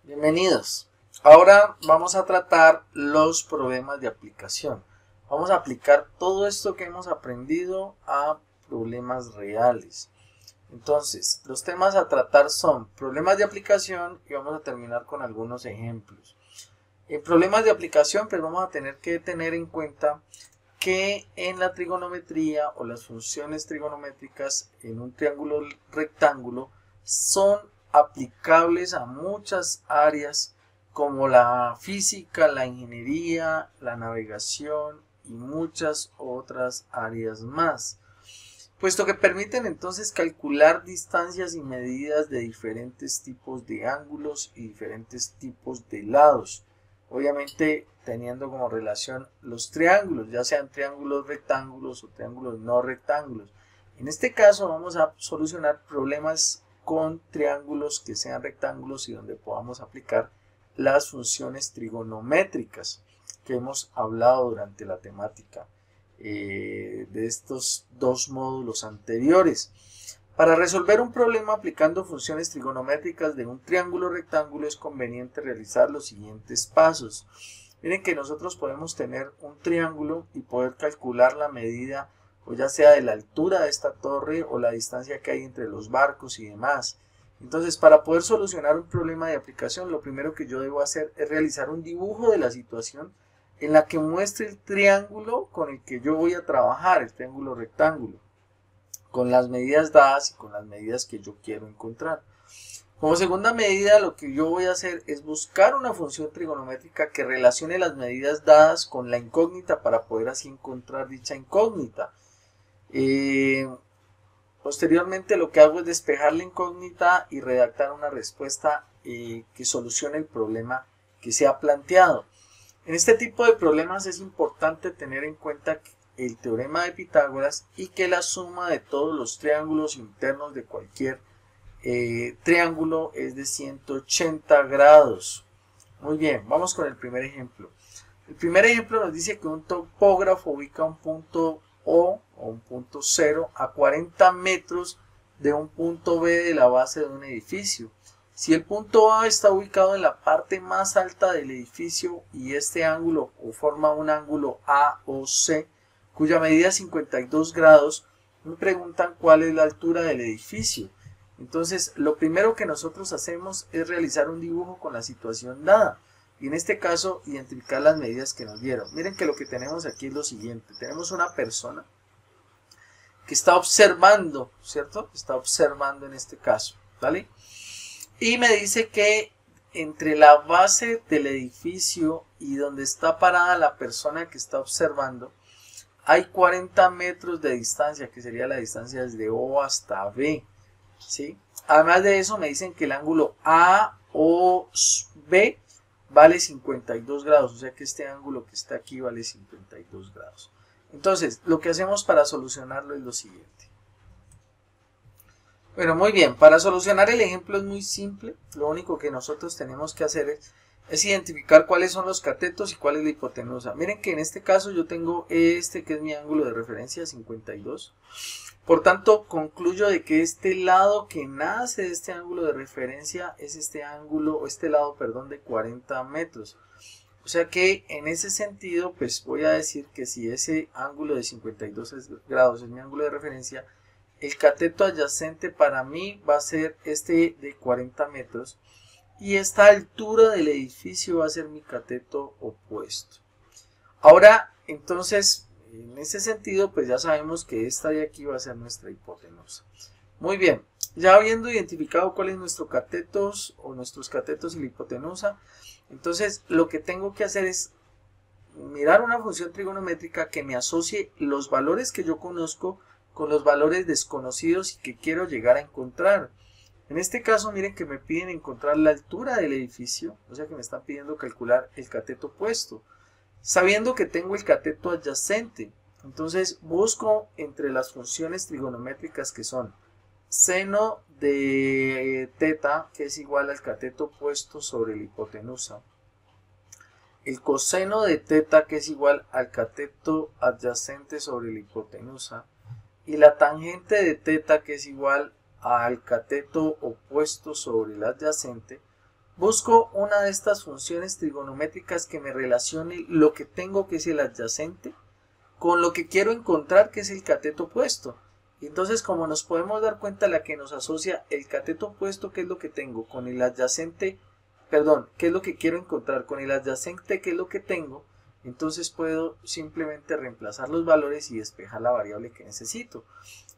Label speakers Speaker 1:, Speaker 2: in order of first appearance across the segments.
Speaker 1: Bienvenidos. Ahora vamos a tratar los problemas de aplicación. Vamos a aplicar todo esto que hemos aprendido a problemas reales. Entonces, los temas a tratar son problemas de aplicación y vamos a terminar con algunos ejemplos. En problemas de aplicación, pues vamos a tener que tener en cuenta que en la trigonometría o las funciones trigonométricas en un triángulo rectángulo son aplicables a muchas áreas como la física, la ingeniería, la navegación y muchas otras áreas más, puesto que permiten entonces calcular distancias y medidas de diferentes tipos de ángulos y diferentes tipos de lados, obviamente teniendo como relación los triángulos, ya sean triángulos rectángulos o triángulos no rectángulos. En este caso vamos a solucionar problemas con triángulos que sean rectángulos y donde podamos aplicar las funciones trigonométricas que hemos hablado durante la temática de estos dos módulos anteriores. Para resolver un problema aplicando funciones trigonométricas de un triángulo rectángulo es conveniente realizar los siguientes pasos. Miren que nosotros podemos tener un triángulo y poder calcular la medida, o ya sea de la altura de esta torre o la distancia que hay entre los barcos y demás. Entonces, para poder solucionar un problema de aplicación, lo primero que yo debo hacer es realizar un dibujo de la situación en la que muestre el triángulo con el que yo voy a trabajar, el triángulo rectángulo, con las medidas dadas y con las medidas que yo quiero encontrar. Como segunda medida, lo que yo voy a hacer es buscar una función trigonométrica que relacione las medidas dadas con la incógnita para poder así encontrar dicha incógnita. Posteriormente lo que hago es despejar la incógnita y redactar una respuesta que solucione el problema que se ha planteado. En este tipo de problemas es importante tener en cuenta el teorema de Pitágoras y que la suma de todos los triángulos internos de cualquier triángulo es de 180 grados. Muy bien, vamos con el primer ejemplo. El primer ejemplo nos dice que un topógrafo ubica un punto O o un punto 0 a 40 metros de un punto B de la base de un edificio. Si el punto A está ubicado en la parte más alta del edificio y este ángulo o forma un ángulo AOC cuya medida es 52 grados, me preguntan cuál es la altura del edificio. Entonces, lo primero que nosotros hacemos es realizar un dibujo con la situación dada y en este caso identificar las medidas que nos dieron. Miren que lo que tenemos aquí es lo siguiente. Tenemos una persona que está observando, ¿cierto? Está observando en este caso, ¿vale? Y me dice que entre la base del edificio y donde está parada la persona que está observando, hay 40 metros de distancia, que sería la distancia desde O hasta B, ¿sí? Además de eso me dicen que el ángulo AOB vale 52 grados, o sea que este ángulo que está aquí vale 52 grados. Entonces, lo que hacemos para solucionarlo es lo siguiente. Bueno, muy bien, para solucionar el ejemplo es muy simple, lo único que nosotros tenemos que hacer es identificar cuáles son los catetos y cuál es la hipotenusa. Miren que en este caso yo tengo este que es mi ángulo de referencia, 52. Por tanto, concluyo de que este lado que nace de este ángulo de referencia es este ángulo, o este lado, perdón, de 40 metros. O sea que en ese sentido, pues voy a decir que si ese ángulo de 52 grados es mi ángulo de referencia, el cateto adyacente para mí va a ser este de 40 metros y esta altura del edificio va a ser mi cateto opuesto. Ahora, entonces, en ese sentido, pues ya sabemos que esta de aquí va a ser nuestra hipotenusa. Muy bien, ya habiendo identificado cuál es nuestro catetos o nuestros catetos y la hipotenusa, entonces lo que tengo que hacer es mirar una función trigonométrica que me asocie los valores que yo conozco con los valores desconocidos y que quiero llegar a encontrar. En este caso, miren que me piden encontrar la altura del edificio, o sea que me están pidiendo calcular el cateto opuesto, sabiendo que tengo el cateto adyacente. Entonces busco entre las funciones trigonométricas que son seno de teta, que es igual al cateto opuesto sobre la hipotenusa, el coseno de teta, que es igual al cateto adyacente sobre la hipotenusa, y la tangente de teta, que es igual al cateto opuesto sobre el adyacente, busco una de estas funciones trigonométricas que me relacione lo que tengo, que es el adyacente, con lo que quiero encontrar, que es el cateto opuesto. Y entonces, como nos podemos dar cuenta, la que nos asocia el cateto opuesto, que es lo que tengo, con el adyacente, perdón, que es lo que quiero encontrar, con el adyacente, que es lo que tengo, entonces puedo simplemente reemplazar los valores y despejar la variable que necesito.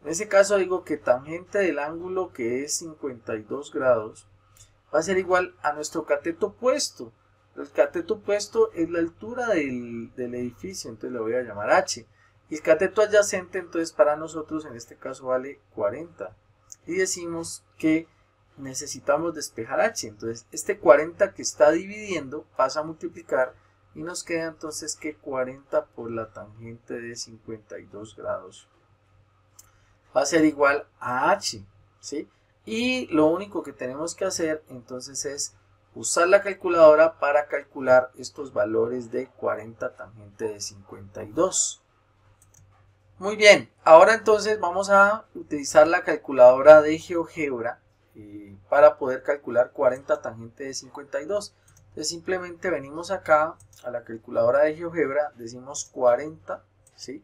Speaker 1: En ese caso digo que tangente del ángulo, que es 52 grados, va a ser igual a nuestro cateto opuesto. El cateto opuesto es la altura del edificio, entonces le voy a llamar h. Y el cateto adyacente, entonces para nosotros en este caso vale 40. Y decimos que necesitamos despejar h. Entonces este 40 que está dividiendo pasa a multiplicar y nos queda entonces que 40 por la tangente de 52 grados va a ser igual a h, ¿sí? Y lo único que tenemos que hacer entonces es usar la calculadora para calcular estos valores de 40 tangente de 52. Muy bien, ahora entonces vamos a utilizar la calculadora de GeoGebra para poder calcular 40 tangente de 52. Entonces simplemente venimos acá a la calculadora de GeoGebra, decimos 40, ¿sí?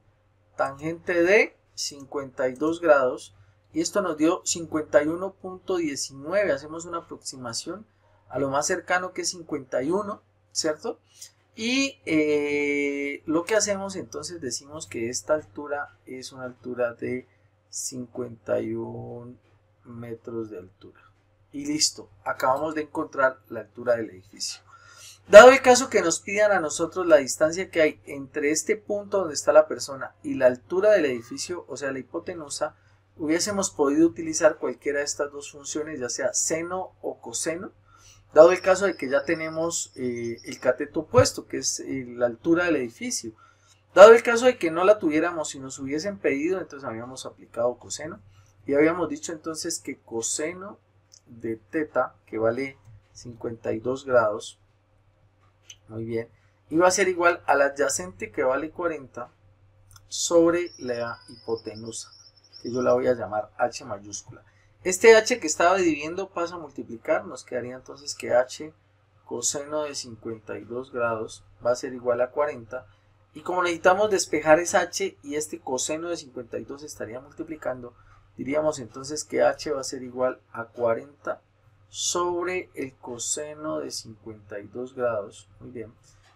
Speaker 1: Tangente de 52 grados, y esto nos dio 51.19, hacemos una aproximación a lo más cercano, que es 51, ¿cierto? Y lo que hacemos entonces, decimos que esta altura es una altura de 51 metros de altura. Y listo, acabamos de encontrar la altura del edificio. Dado el caso que nos pidan a nosotros la distancia que hay entre este punto donde está la persona y la altura del edificio, o sea la hipotenusa, hubiésemos podido utilizar cualquiera de estas dos funciones, ya sea seno o coseno, dado el caso de que ya tenemos el cateto opuesto, que es la altura del edificio. Dado el caso de que no la tuviéramos y nos hubiesen pedido, entonces habíamos aplicado coseno, y habíamos dicho entonces que coseno de teta, que vale 52 grados, muy bien, y va a ser igual al adyacente, que vale 40, sobre la hipotenusa, que yo la voy a llamar h mayúscula. Este h que estaba dividiendo pasa a multiplicar, nos quedaría entonces que h coseno de 52 grados va a ser igual a 40, y como necesitamos despejar esa h y este coseno de 52 estaría multiplicando, diríamos entonces que h va a ser igual a 40 sobre el coseno de 52 grados, muy bien,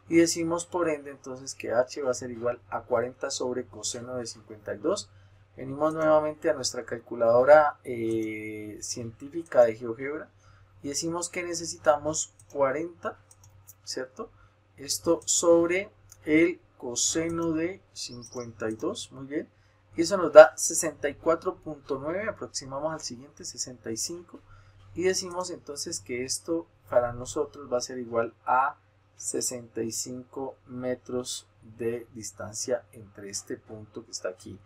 Speaker 1: y decimos por ende entonces que h va a ser igual a 40 sobre coseno de 52. Venimos nuevamente a nuestra calculadora científica de GeoGebra y decimos que necesitamos 40, ¿cierto? Esto sobre el coseno de 52, muy bien, y eso nos da 64.9, aproximamos al siguiente, 65, y decimos entonces que esto para nosotros va a ser igual a 65 metros de distancia entre este punto que está aquí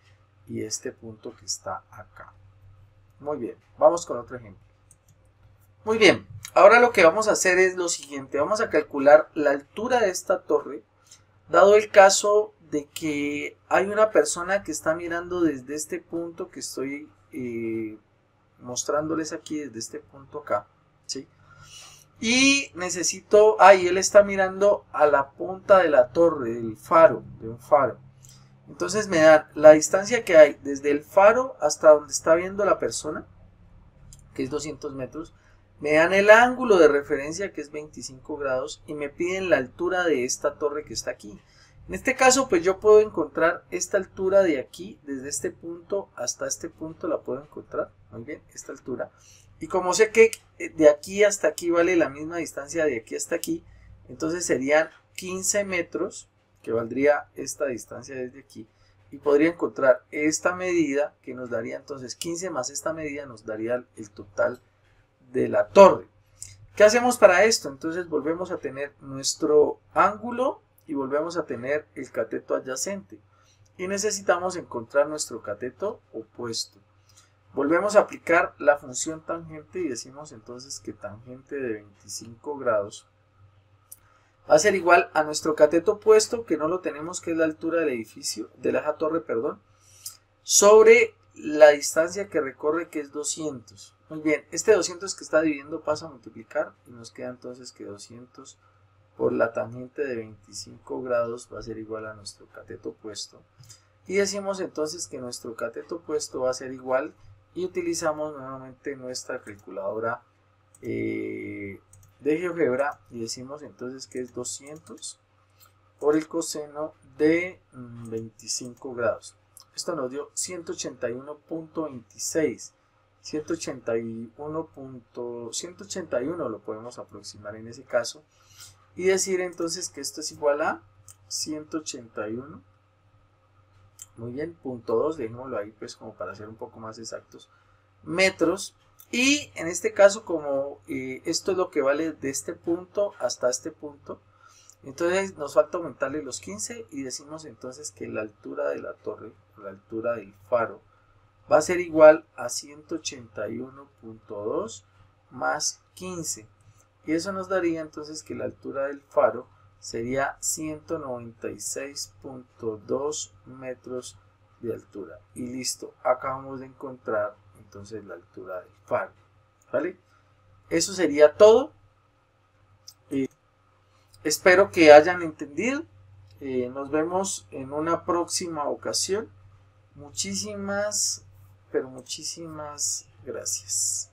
Speaker 1: y este punto que está acá. Muy bien, vamos con otro ejemplo. Muy bien, ahora lo que vamos a hacer es lo siguiente, vamos a calcular la altura de esta torre, dado el caso de que hay una persona que está mirando desde este punto que estoy mostrándoles aquí, desde este punto acá, ¿sí? Y necesito, él está mirando a la punta de la torre, del faro, de un faro. Entonces me dan la distancia que hay desde el faro hasta donde está viendo la persona, que es 200 metros. Me dan el ángulo de referencia, que es 25 grados, y me piden la altura de esta torre que está aquí. En este caso, pues yo puedo encontrar esta altura de aquí, desde este punto hasta este punto la puedo encontrar. Muy bien, esta altura. Y como sé que de aquí hasta aquí vale la misma distancia de aquí hasta aquí, entonces serían 15 metros, que valdría esta distancia desde aquí. Y podría encontrar esta medida, que nos daría entonces 15 más esta medida, nos daría el total de la torre. ¿Qué hacemos para esto? Entonces volvemos a tener nuestro ángulo y volvemos a tener el cateto adyacente. Y necesitamos encontrar nuestro cateto opuesto. Volvemos a aplicar la función tangente y decimos entonces que tangente de 25 grados va a ser igual a nuestro cateto opuesto, que no lo tenemos, que es la altura del edificio, de la torre, perdón, sobre la distancia que recorre, que es 200. Muy bien, este 200 que está dividiendo pasa a multiplicar y nos queda entonces que 200 por la tangente de 25 grados va a ser igual a nuestro cateto opuesto. Y decimos entonces que nuestro cateto opuesto va a ser igual y utilizamos nuevamente nuestra calculadora de GeoGebra y decimos entonces que es 200 por el coseno de 25 grados. Esto nos dio 181.26. 181 lo podemos aproximar en ese caso y decir entonces que esto es igual a 181, muy bien, punto 2, dejémoslo ahí pues como para ser un poco más exactos, metros. Y en este caso, como esto es lo que vale de este punto hasta este punto, entonces nos falta aumentarle los 15 y decimos entonces que la altura de la torre, la altura del faro, va a ser igual a 181.2 más 15. Y eso nos daría entonces que la altura del faro sería 196.2 metros de altura. Y listo, acabamos de encontrar entonces la altura del faro. ¿Vale? Eso sería todo. Espero que hayan entendido. Nos vemos en una próxima ocasión. Muchísimas, pero muchísimas gracias.